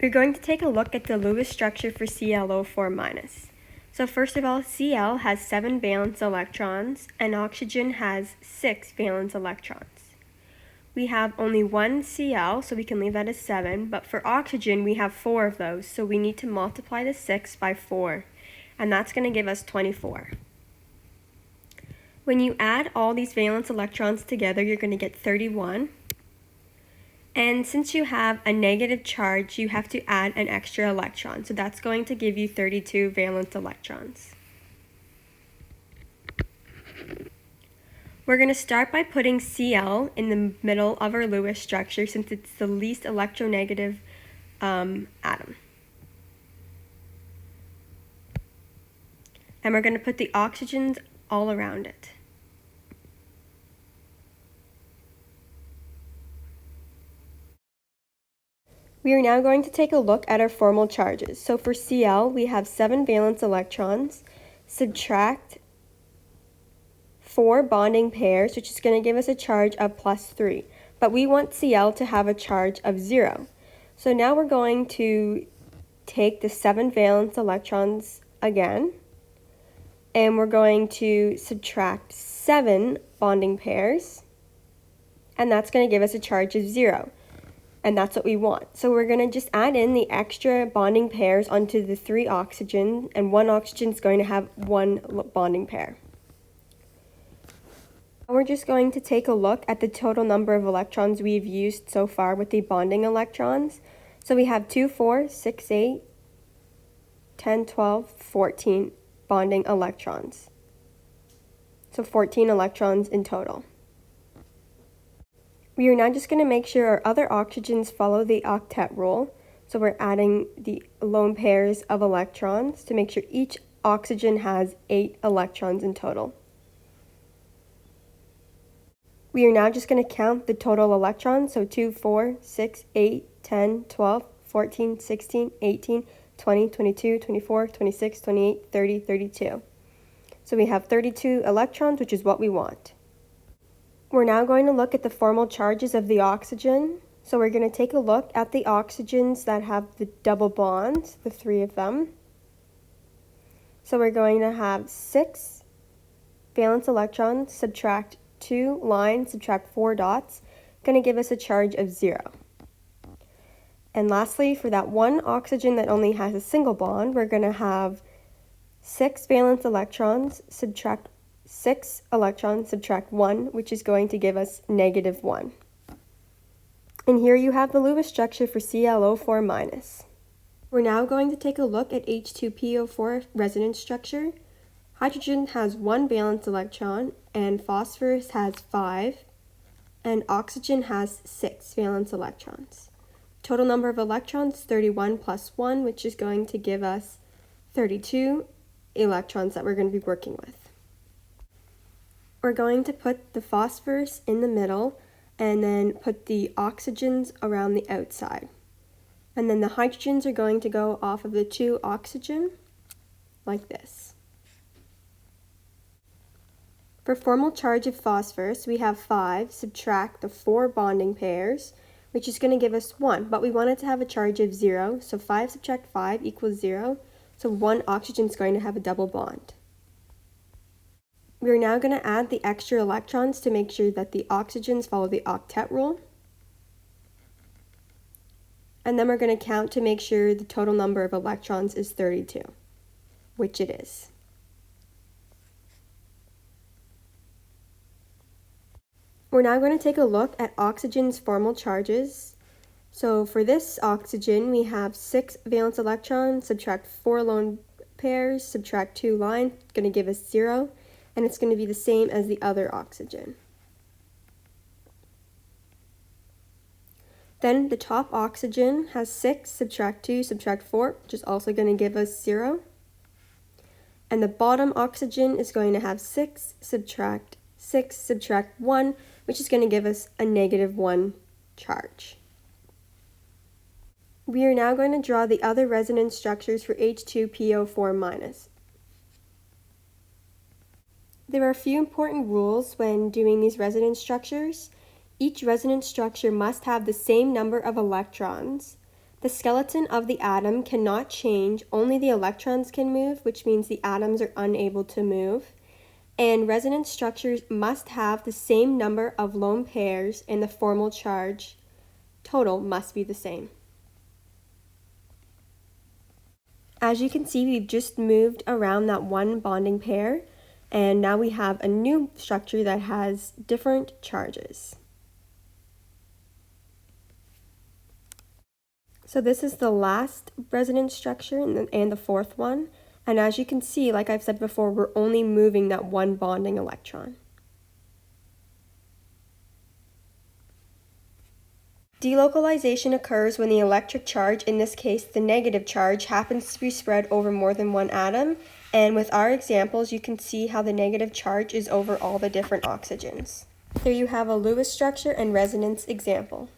We're going to take a look at the Lewis structure for ClO4-. So first of all, Cl has 7 valence electrons and oxygen has 6 valence electrons. We have only one Cl, so we can leave that as 7, but for oxygen we have 4 of those, so we need to multiply the 6 by 4, and that's going to give us 24. When you add all these valence electrons together, you're going to get 31. And since you have a negative charge, you have to add an extra electron. So that's going to give you 32 valence electrons. We're going to start by putting Cl in the middle of our Lewis structure since it's the least electronegative atom. And we're going to put the oxygens all around it. We are now going to take a look at our formal charges. So for Cl, we have 7 valence electrons, subtract 4 bonding pairs, which is going to give us a charge of +3. But we want Cl to have a charge of 0. So now we're going to take the 7 valence electrons again, and we're going to subtract 7 bonding pairs, and that's going to give us a charge of 0. And that's what we want. So we're going to just add in the extra bonding pairs onto the 3 oxygen, and one oxygen is going to have 1 bonding pair. Now we're just going to take a look at the total number of electrons we've used so far with the bonding electrons. So we have 2, 4, 6, 8, 10, 12, 14 bonding electrons. So 14 electrons in total. We are now just going to make sure our other oxygens follow the octet rule. So we're adding the lone pairs of electrons to make sure each oxygen has 8 electrons in total. We are now just going to count the total electrons. So 2, 4, 6, 8, 10, 12, 14, 16, 18, 20, 22, 24, 26, 28, 30, 32. So we have 32 electrons, which is what we want. We're now going to look at the formal charges of the oxygen. So we're going to take a look at the oxygens that have the double bonds, the 3 of them. So we're going to have 6 valence electrons, subtract 2 lines, subtract 4 dots, going to give us a charge of 0. And lastly, for that one oxygen that only has a single bond, we're going to have 6 valence electrons, subtract 6 electrons, subtract 1, which is going to give us -1. And here you have the Lewis structure for ClO4-. We're now going to take a look at H2PO4 resonance structure. Hydrogen has 1 valence electron, and phosphorus has 5, and oxygen has 6 valence electrons. Total number of electrons, 31 plus 1, which is going to give us 32 electrons that we're going to be working with. We're going to put the phosphorus in the middle and then put the oxygens around the outside. And then the hydrogens are going to go off of the 2 oxygen like this. For formal charge of phosphorus, we have 5, subtract the 4 bonding pairs, which is going to give us 1, but we want it to have a charge of 0, so 5 subtract 5 equals 0, so 1 oxygen is going to have a double bond. We're now going to add the extra electrons to make sure that the oxygens follow the octet rule. And then we're going to count to make sure the total number of electrons is 32, which it is. We're now going to take a look at oxygen's formal charges. So for this oxygen, we have 6 valence electrons, subtract 4 lone pairs, subtract 2 lines, going to give us 0. And it's going to be the same as the other oxygen. Then the top oxygen has 6, subtract 2, subtract 4, which is also going to give us 0. And the bottom oxygen is going to have 6, subtract 1, which is going to give us a -1 charge. We are now going to draw the other resonance structures for H2PO4-. There are a few important rules when doing these resonance structures. Each resonance structure must have the same number of electrons. The skeleton of the atom cannot change, only the electrons can move, which means the atoms are unable to move. And resonance structures must have the same number of lone pairs, and the formal charge total must be the same. As you can see, we've just moved around that one bonding pair, and now we have a new structure that has different charges. So this is the last resonance structure and the fourth one. And as you can see, like I've said before, we're only moving that one bonding electron. Delocalization occurs when the electric charge, in this case the negative charge, happens to be spread over more than one atom. And with our examples, you can see how the negative charge is over all the different oxygens. Here you have a Lewis structure and resonance example.